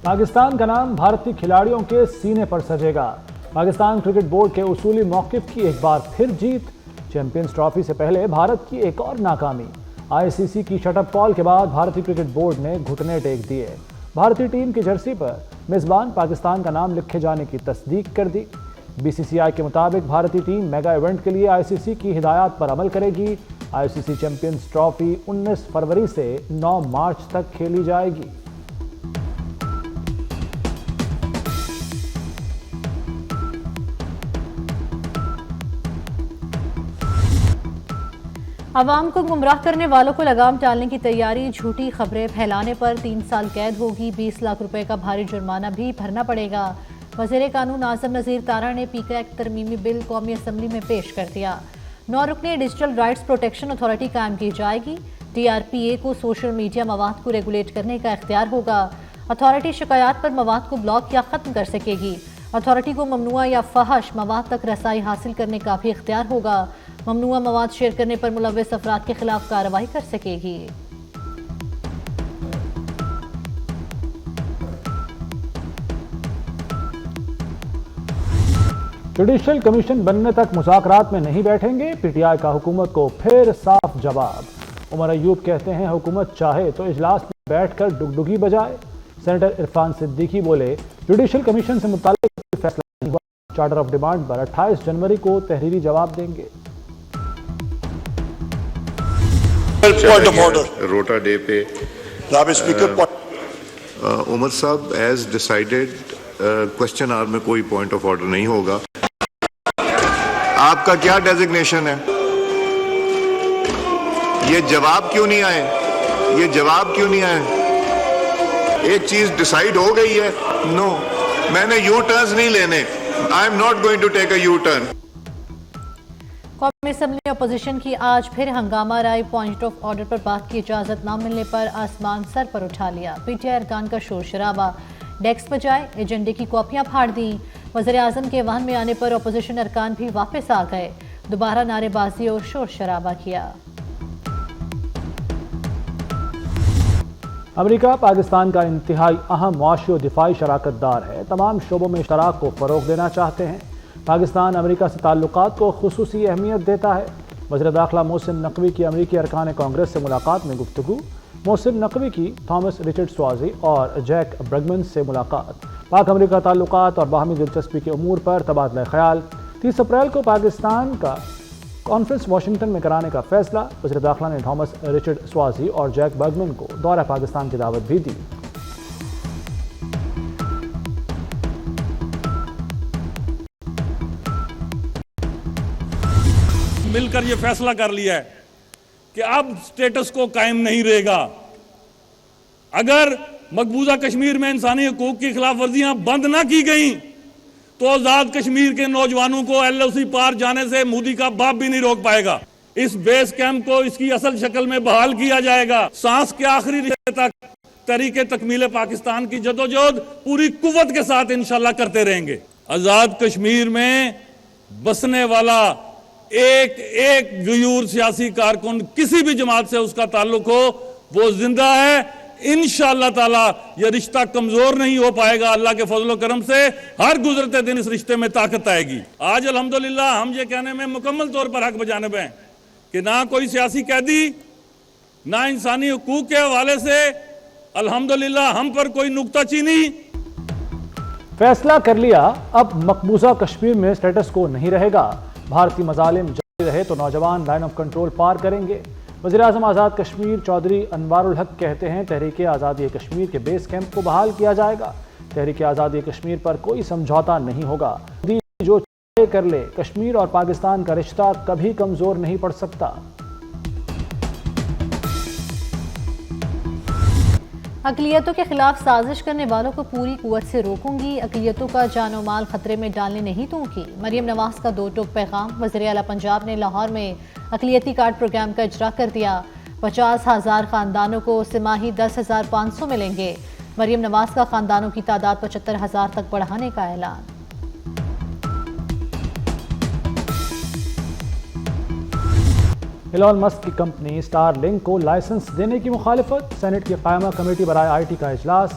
پاکستان کا نام بھارتی کھلاڑیوں کے سینے پر سجے گا۔ پاکستان کرکٹ بورڈ کے اصولی موقف کی ایک بار پھر جیت۔ چیمپئنز ٹرافی سے پہلے بھارت کی ایک اور ناکامی۔ آئی سی سی کی شٹ اپ کال کے بعد بھارتی کرکٹ بورڈ نے گھٹنے ٹیک دیے۔ بھارتی ٹیم کی جرسی پر میزبان پاکستان کا نام لکھے جانے کی تصدیق کر دی۔ بی سی سی آئی کے مطابق بھارتی ٹیم میگا ایونٹ کے لیے آئی سی سی کی ہدایات پر عمل کرے گی۔ آئی سی سی چیمپئنز ٹرافی 19 فروری سے 9 مارچ تک کھیلی جائے گی۔ عوام کو گمراہ کرنے والوں کو لگام ڈالنے کی تیاری، جھوٹی خبریں پھیلانے پر 3 سال قید ہوگی، 20 لاکھ روپے کا بھاری جرمانہ بھی بھرنا پڑے گا۔ وزیر قانون اعظم نذیر طارڑ نے پیکا ایکٹ ترمیمی بل قومی اسمبلی میں پیش کر دیا۔ 9 رکنی ڈیجیٹل رائٹس پروٹیکشن اتھارٹی قائم کی جائے گی۔ ٹی آر پی اے کو سوشل میڈیا مواد کو ریگولیٹ کرنے کا اختیار ہوگا۔ اتھارٹی شکایات پر مواد کو بلاک یا ختم کر سکے گی۔ اتھارٹی کو ممنوعہ یا فحش مواد تک رسائی حاصل کرنے کا بھی اختیار ہوگا۔ ممنوعہ مواد شیئر کرنے پر ملوث افراد کے خلاف کارروائی کر سکے گی۔ جوڈیشل کمیشن بننے تک مذاکرات میں نہیں بیٹھیں گے، پی ٹی آئی کا حکومت کو پھر صاف جواب۔ عمر ایوب کہتے ہیں حکومت چاہے تو اجلاس میں بیٹھ کر ڈگڈگی بجائے۔ سینیٹر عرفان صدیقی بولے جوڈیشل کمیشن سے متعلق فیصلہ نہیں ہوا، چارٹر آف ڈیمانڈ پر 28 جنوری کو تحریری جواب دیں گے۔ روٹا ڈے پہ عمر صاحب ایز ڈیسائیڈڈ کوشچن آور میں کوئی پوائنٹ آف آرڈر نہیں ہوگا۔ آپ کا کیا ڈیزگنیشن ہے؟ یہ جواب کیوں نہیں آئے؟ یہ جواب کیوں نہیں آئے؟ ایک چیز ڈیسائیڈ ہو گئی ہے، نو میں نے یو ٹرنز نہیں لینے، I am not going to take a U turn. قومی اسمبلی میں اپوزیشن کی آج پھر ہنگامہ رائے، پوائنٹ آف آرڈر پر بات کی اجازت نہ ملنے پر آسمان سر پر اٹھا لیا۔ پی ٹی آئی ارکان کا شور شرابہ، ڈیسک بجائے، ایجنڈے کی کاپیاں پھاڑ دیں۔ وزیر اعظم کے ایوان میں آنے پر اپوزیشن ارکان بھی واپس آ گئے، دوبارہ نعرے بازی اور شور شرابہ کیا۔ امریکہ پاکستان کا انتہائی اہم معاشی و دفاعی شراکت دار ہے، تمام شعبوں میں اشتراک کو فروغ دینا چاہتے ہیں۔ پاکستان امریکہ سے تعلقات کو خصوصی اہمیت دیتا ہے۔ وزیر داخلہ محسن نقوی کی امریکی ارکان کانگریس سے ملاقات میں گفتگو۔ محسن نقوی کی تھامس رچرڈ سوازی اور جیک برگمن سے ملاقات، پاک امریکہ تعلقات اور باہمی دلچسپی کے امور پر تبادلہ خیال۔ 30 اپریل کو پاکستان کا کانفرنس واشنگٹن میں کرانے کا فیصلہ۔ وزیر داخلہ نے تھامس رچرڈ سوازی اور جیک برگمن کو دورہ پاکستان کی دعوت بھی دی۔ مل کر یہ فیصلہ کر لیا ہے کہ اب سٹیٹس کو قائم نہیں رہے گا۔ اگر مقبوضہ کشمیر میں انسانی حقوق کی خلاف ورزیاں بند نہ کی گئیں تو آزاد کشمیر کے نوجوانوں کو ایل او سی پار جانے سے مودی کا باپ بھی نہیں روک پائے گا۔ اس بیس کیمپ کو اس کی اصل شکل میں بحال کیا جائے گا۔ سانس کے آخری رشتے تک تحریک تکمیل پاکستان کی جدوجہد پوری قوت کے ساتھ انشاءاللہ کرتے رہیں گے۔ آزاد کشمیر میں بسنے والا ایک غیور سیاسی کارکن کسی بھی جماعت سے اس کا تعلق ہو، وہ زندہ ہے۔ انشاءاللہ تعالی یہ رشتہ کمزور نہیں ہو پائے گا۔ اللہ کے فضل و کرم سے ہر گزرتے دن اس رشتے میں طاقت آئے گی۔ آج الحمدللہ ہم یہ کہنے میں مکمل طور پر حق بجانب ہیں کہ نہ کوئی سیاسی قیدی، نہ انسانی حقوق کے حوالے سے الحمدللہ ہم پر کوئی نکتہ چینی۔ فیصلہ کر لیا، اب مقبوضہ کشمیر میں سٹیٹس کو نہیں رہے گا۔ بھارتی مظالم جاری رہے تو نوجوان لائن آف کنٹرول پار کریں گے۔ وزیر اعظم آزاد کشمیر چودھری انوار الحق کہتے ہیں تحریک آزادی کشمیر کے بیس کیمپ کو بحال کیا جائے گا۔ تحریک آزادی کشمیر پر کوئی سمجھوتا نہیں ہوگا۔ جو چاہے کر لے، کشمیر اور پاکستان کا رشتہ کبھی کمزور نہیں پڑ سکتا۔ اقلیتوں کے خلاف سازش کرنے والوں کو پوری قوت سے روکوں گی، اقلیتوں کا جان و مال خطرے میں ڈالنے نہیں دوں گی۔ مریم نواز کا 2 ٹوک پیغام۔ وزیر اعلیٰ پنجاب نے لاہور میں اقلیتی کارڈ پروگرام کا اجرا کر دیا۔ 50,000 خاندانوں کو سماہی 10,500 ملیں گے۔ مریم نواز کا خاندانوں کی تعداد 75,000 تک بڑھانے کا اعلان۔ ایلون مسک کی کمپنی سٹار لنک کو لائسنس دینے کی مخالفت، سینٹ کی قائمہ کمیٹی برائے آئی ٹی کا اجلاس۔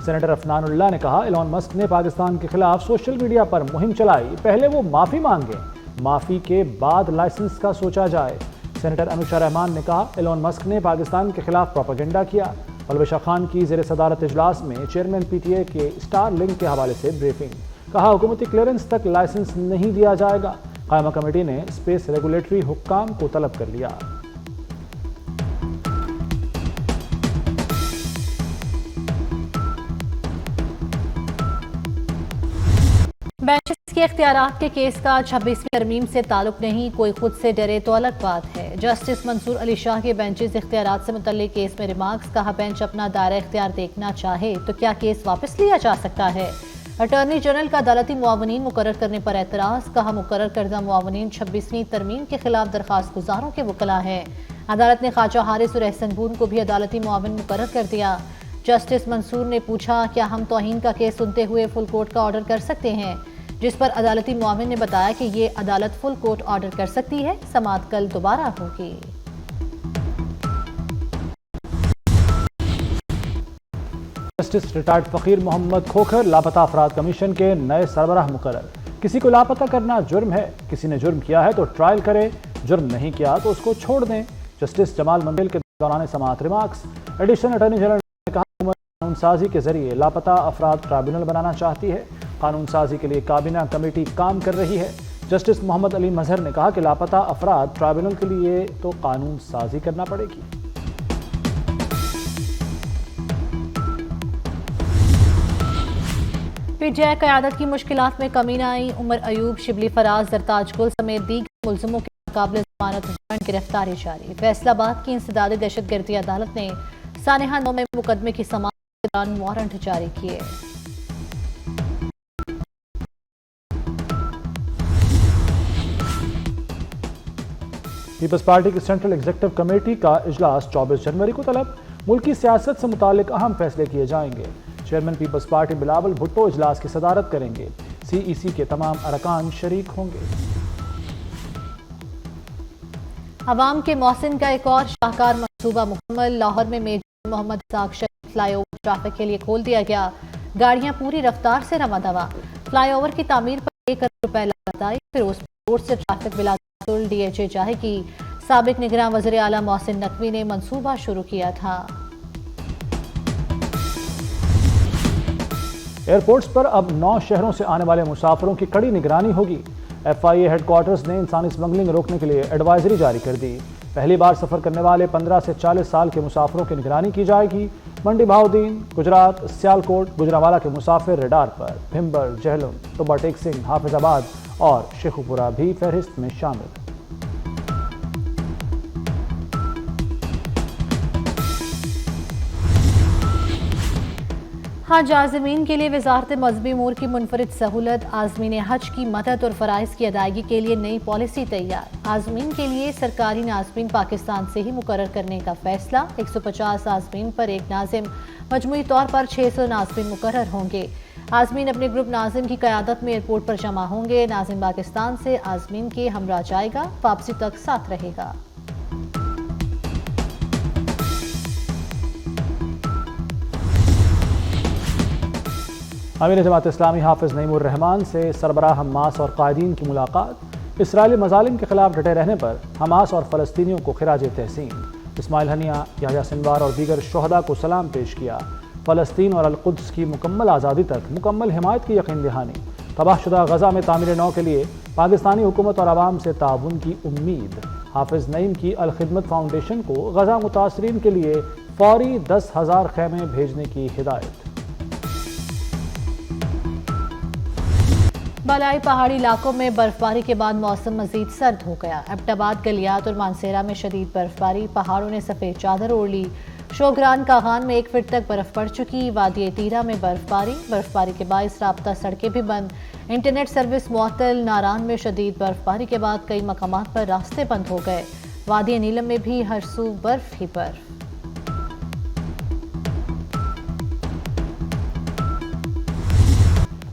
سینیٹر عفنان اللہ نے کہا ایلون مسک نے پاکستان کے خلاف سوشل میڈیا پر مہم چلائی، پہلے وہ معافی مانگیں، معافی کے بعد لائسنس کا سوچا جائے۔ سینیٹر انوشا رحمان نے کہا ایلون مسک نے پاکستان کے خلاف پروپیگنڈا کیا۔ البشہ خان کی زیر صدارت اجلاس میں چیئرمین پی ٹی اے کے اسٹار لنک کے حوالے سے بریفنگ، کہا حکومتی کلیئرنس تک لائسنس نہیں دیا جائے گا۔ قائمہ کمیٹی نے اسپیس ریگولیٹری حکام کو طلب کر لیا۔ بینچز کے اختیارات کے کیس کا 26ویں ترمیم سے تعلق نہیں، کوئی خود سے ڈرے تو الگ بات ہے۔ جسٹس منصور علی شاہ کے بینچز اختیارات سے متعلق کیس میں ریمارکس، کہا بینچ اپنا دائرہ اختیار دیکھنا چاہے تو کیا کیس واپس لیا جا سکتا ہے۔ اٹارنی جنرل کا عدالتی معاونین مقرر کرنے پر اعتراض، کہا مقرر کردہ معاونین 26ویں ترمیم کے خلاف درخواست گزاروں کے وکلاء ہیں۔ عدالت نے خواجہ حارث اور احسن بون کو بھی عدالتی معاون مقرر کر دیا۔ جسٹس منصور نے پوچھا کیا ہم توہین کا کیس سنتے ہوئے فل کورٹ کا آرڈر کر سکتے ہیں، جس پر عدالتی معاون نے بتایا کہ یہ عدالت فل کورٹ آرڈر کر سکتی ہے، سماعت کل دوبارہ ہوگی۔ جسٹس ریٹائرڈ فقیر محمد کھوکھر لاپتہ افراد کمیشن کے نئے سربراہ مقرر۔ کسی کو لاپتہ کرنا جرم ہے، کسی نے جرم کیا ہے تو ٹرائل کرے، جرم نہیں کیا تو اس کو چھوڑ دیں۔ جسٹس جمال مندل کے دوران سماعت ریمارکس، ایڈیشنل اٹارنی جنرل نے کہا حکومت قانون سازی کے ذریعے لاپتہ افراد ٹرائبیونل بنانا چاہتی ہے، قانون سازی کے لیے کابینہ کمیٹی کام کر رہی ہے۔ جسٹس محمد علی مظہر نے کہا کہ لاپتہ افراد ٹرائبیونل کے لیے تو قانون سازی کرنا پڑے گی۔ پی ٹی آئی قیادت کی مشکلات میں کمی نہ آئی، عمر ایوب، شبلی فراز، زرتاج گل سمیت دیگر ملزموں کے قابل ضمانت گرفتاری جاری۔ فیصل آباد کی انسداد دہشت گردی عدالت نے سانحہ 9 میں مقدمے کی سماعت کے دوران وارنٹ جاری کیے۔ پیپلز پارٹی کی سینٹرل ایگزیکٹو کمیٹی کا اجلاس 24 جنوری کو طلب، ملکی سیاست سے متعلق اہم فیصلے کیے جائیں گے۔ چیئرمین پیپلز پارٹی بلاول بھٹو اجلاس کی صدارت کریں گے، سی ای سی کے تمام ارکان شریک ہوں گے۔ عوام کے محسن کا ایک اور شاہکار منصوبہ مکمل، لاہور میں میجر محمد اسحاق شریف فلائی اوور ٹریفک کے لیے کھول دیا گیا، گاڑیاں پوری رفتار سے رواں دواں۔ فلائی اوور کی تعمیر پر 1 کروڑ روپے لاگت آئی، پھر اس روڈ سے ٹریفک بلا ڈی ایچ اے جائے گی۔ سابق نگراں وزیر اعلیٰ محسن نقوی نے منصوبہ شروع کیا تھا۔ ایئرپورٹس پر اب 9 شہروں سے آنے والے مسافروں کی کڑی نگرانی ہوگی۔ ایف آئی اے ہیڈ کوارٹرز نے انسانی اسمگلنگ روکنے کے لیے ایڈوائزری جاری کر دی۔ پہلی بار سفر کرنے والے 15 سے 40 سال کے مسافروں کی نگرانی کی جائے گی۔ منڈی بہاؤدین، گجرات، سیالکوٹ، گجرانوالہ کے مسافر ریڈار پر، بھمبر، جہلم، ٹوبا ٹیک سنگھ، حافظ آباد اور شیخوپورہ بھی فہرست میں شامل۔ حج عازمین کے لیے وزارت مذہبی امور کی منفرد سہولت، عازمین حج کی مدد اور فرائض کی ادائیگی کے لیے نئی پالیسی تیار۔ عازمین کے لیے سرکاری ناظمین پاکستان سے ہی مقرر کرنے کا فیصلہ، 150 عازمین پر ایک ناظم، مجموعی طور پر 600 ناظمین مقرر ہوں گے۔ عازمین اپنے گروپ ناظم کی قیادت میں ایئرپورٹ پر جمع ہوں گے۔ ناظم پاکستان سے عازمین کے ہمراہ جائے گا، واپسی تک ساتھ رہے گا۔ امیر جماعت اسلامی حافظ نعیم الرحمان سے سربراہ حماس اور قائدین کی ملاقات، اسرائیلی مظالم کے خلاف ڈٹے رہنے پر حماس اور فلسطینیوں کو خراج تحسین۔ اسماعیل ہنیہ، یحییٰ سنوار اور دیگر شہداء کو سلام پیش کیا۔ فلسطین اور القدس کی مکمل آزادی تک مکمل حمایت کی یقین دہانی۔ تباہ شدہ غزہ میں تعمیر نو کے لیے پاکستانی حکومت اور عوام سے تعاون کی امید۔ حافظ نعیم کی الخدمت فاؤنڈیشن کو غزہ متاثرین کے لیے فوری 10,000 خیمے بھیجنے کی ہدایت۔ بالائی پہاڑی علاقوں میں برفباری کے بعد موسم مزید سرد ہو گیا۔ ایبٹ آباد، گلیات اور مانسیرا میں شدید برفباری، پہاڑوں نے سفید چادر اوڑھ لی۔ شوگران کاغان میں 1 فٹ تک برف پڑ چکی۔ وادی تیرا میں برفباری کے باعث رابطہ سڑکیں بھی بند، انٹرنیٹ سروس معطل۔ ناران میں شدید برفباری کے بعد کئی مقامات پر راستے بند ہو گئے۔ وادی نیلم میں بھی ہر سو برف ہی برف۔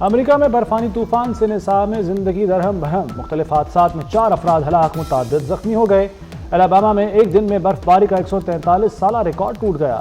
امریکہ میں برفانی طوفان سے نصاب میں زندگی درہم بہم، مختلف حادثات میں 4 افراد ہلاک، متعدد زخمی ہو گئے۔ الاباما میں ایک دن میں برف باری کا 143 سالہ ریکارڈ ٹوٹ گیا۔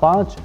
5